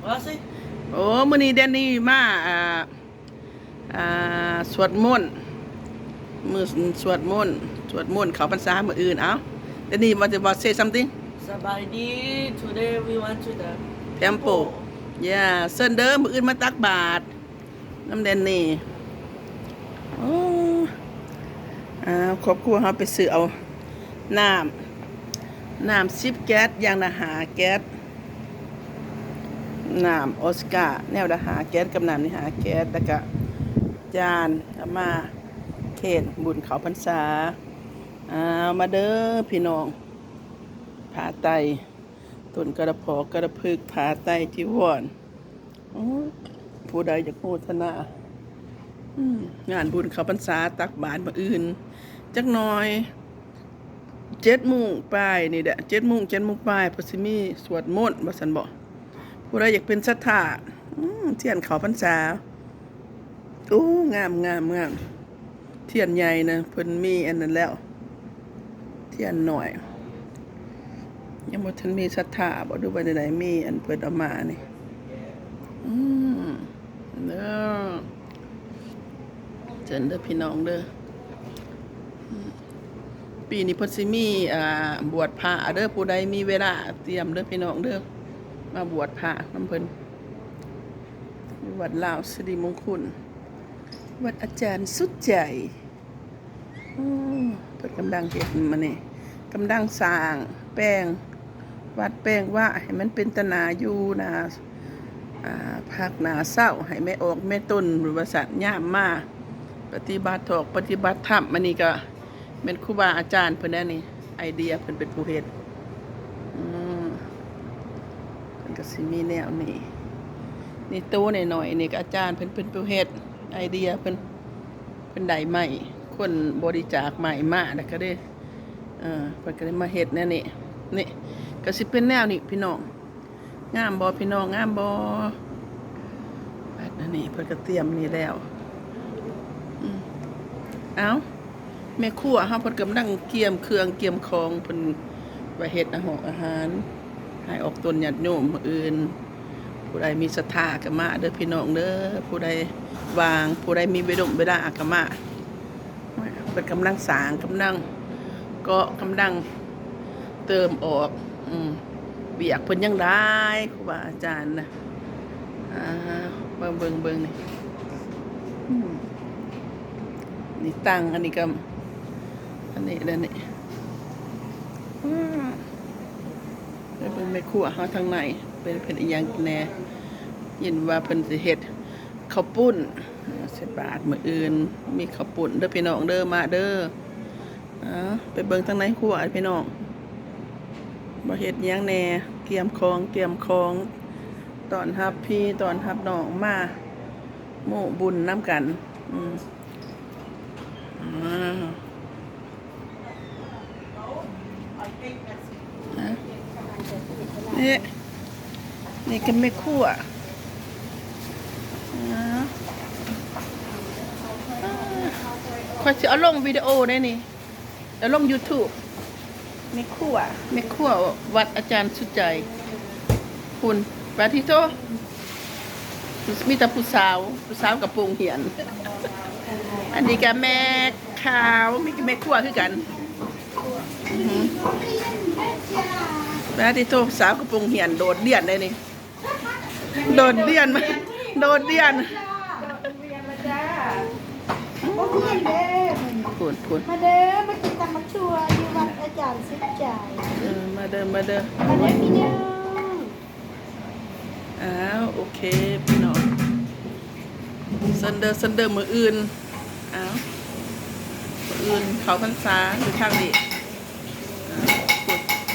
ว่าสิโอ้มื้อนี้แดนนี่มาสวดมนต์มื้อสวดมนต์เข้าพรรษามื้ออื่นเอ้าแดนนี่ว่าจะ say something สบายดี today we went to the temple yeah เซินเด้อมื้ออื่นมาตักบาตรน้ำแดนนี่โอ้ครอบครัวเฮาไปซื้อเอาน้ำ10แก๊สอย่างละ5แก๊สน้ำออสการ์แนวละ5แก๊สกับน้ำนี่5แก๊สแล้วก็จานเอามาเทศบุญเขาพรรษามาเด้อพี่น้องผาไตต้นกระเพาะกระพึกผาไตจีวรผู้ใดจะโฆษณางานบุญเขาพรรษาตักบาตรมื้ออื่นจักหน่อย7 โมงปลายนี่แหละ7 โมงปลายเพอสิมีสวดมนต์ว่าซั่นบ่ผู้ใดอยากเป็นศรัทธาเทียนเขาพรรษาโอ้งามเทียนใหญ่นะเพิ่นมีอันนั้นแล้วเทียนหน่อยยังบ่ทันมีศรัทธาบ่ดูว่าใดๆมีอันเพิ่นเอามานี่เด้อเชิญเด้อพี่น้องเด้อปีนี้เพิ่นสิมีบวชพระเด้อผู้ใดมีเวลาเตรียมเด้อพี่น้องเด้อมาบวชพระนำเพิ่นวัดลาวสิริมงคลวัดอาจารย์สุดใจเพิ่นกำลังเฮ็ดมานี่กำลังสร้างแป้งวัดแป้งว่าให้มันเป็นตนาอยู่นะภาคหน้าเศร้าให้แม่ออกแม่ต้นหรือว่าสัตว์ย่ามมาปฏิบัติถอกปฏิบัติธรรมมันนี่ก็เป็นครูบาอาจารย์เพิ่นนี่ไอเดียเพิ่นเป็นผู้เฮ็ดเพิ่นก็สิมีแนวนี้นี่โตหน่อยๆนี่ก็อาจารย์เพิ่นเป็นผู้เฮ็ดไอเดียเพิ่นได้ใหม่คนบริจาคใหม่มาแล้วก็ได้เพิ่นก็ได้มาเฮ็ดแนวนี้นี่ก็สิเป็นแนวนี้พี่น้องงามบ่พี่น้องงามบ่แบบนี้เพิ่นก็เตรียมนี่แล้วเอ้าแม่ครัวเฮาเพิ่นกำลังเกียมเครื่องเกียมของเพิ่นไว้เฮ็ดอาหารให้ออกต้นญาติโยมมื้ออื่นผู้ใดมีศรัทธาก็มาเด้อพี่น้องเด้อผู้ใดวางผู้ใดมีเวลาก็มาเพิ่นกำลังสร้างกำลังเติมออกเบียกเพิ่นยังได้ครูบาอาจารย์นะเบิ่งนี่ตั้งอันนี้ก็อันนี้แล้วนี่เป็นแม่ครัวเฮาทางในเป็นอีหยังแน่ยินว่าเพิ่นสิเฮ็ดข้าวปุ้นเสร็จบาทมื้ออื่นมีข้าวปุ้นเด้อพี่น้องเด้อมาเด้อไปเบิ่งทางในครัวพี่น้องบ่เฮ็ดหยังแน่เตรียมของตอนรับพี่ตอนรับน้องมาโมบุญนำกันนี่ก็ไม่คั่วค่อยสิเอาลงวิดีโอได้นี่เอาลง YouTube ไม่คั่ววัดอาจารย์สุดใจคุณปาทิโตมีแต่ผู้สาวกับโปรงเหียนอันนี้ก็แม่ขาวมีแม่คั่วคือกันปาทิโตสาวกับโปรงเหียนโดดเดี่ยนได้นี่โดดเดี่ยนคุณมาเด้อมากินตำมักชัวอยู่วัดอาจารย์สุดใจมาเด้อพี่น้องโอเคพี่น้องซันเดอร์มื้ออื่นมื้ออื่นเขาพรรษาอยู่ทางนี้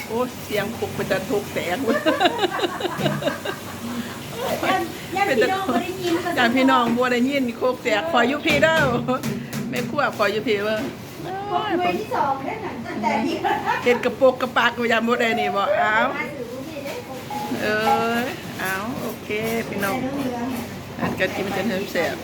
โอ้เสียงปุกเป็นตะทุกแตกการพี่น้องบัวได้ยินโคกแตกคอยยุพีเด้อแม่ครัวคอยยุพีเว้ยเวที่2ได้หนังตั้งแต่ที่เห็นกระโปกกระปากยามบ่ได้นี่บ่โอเคพี่น้องอันกันกินมันจะแซ่บ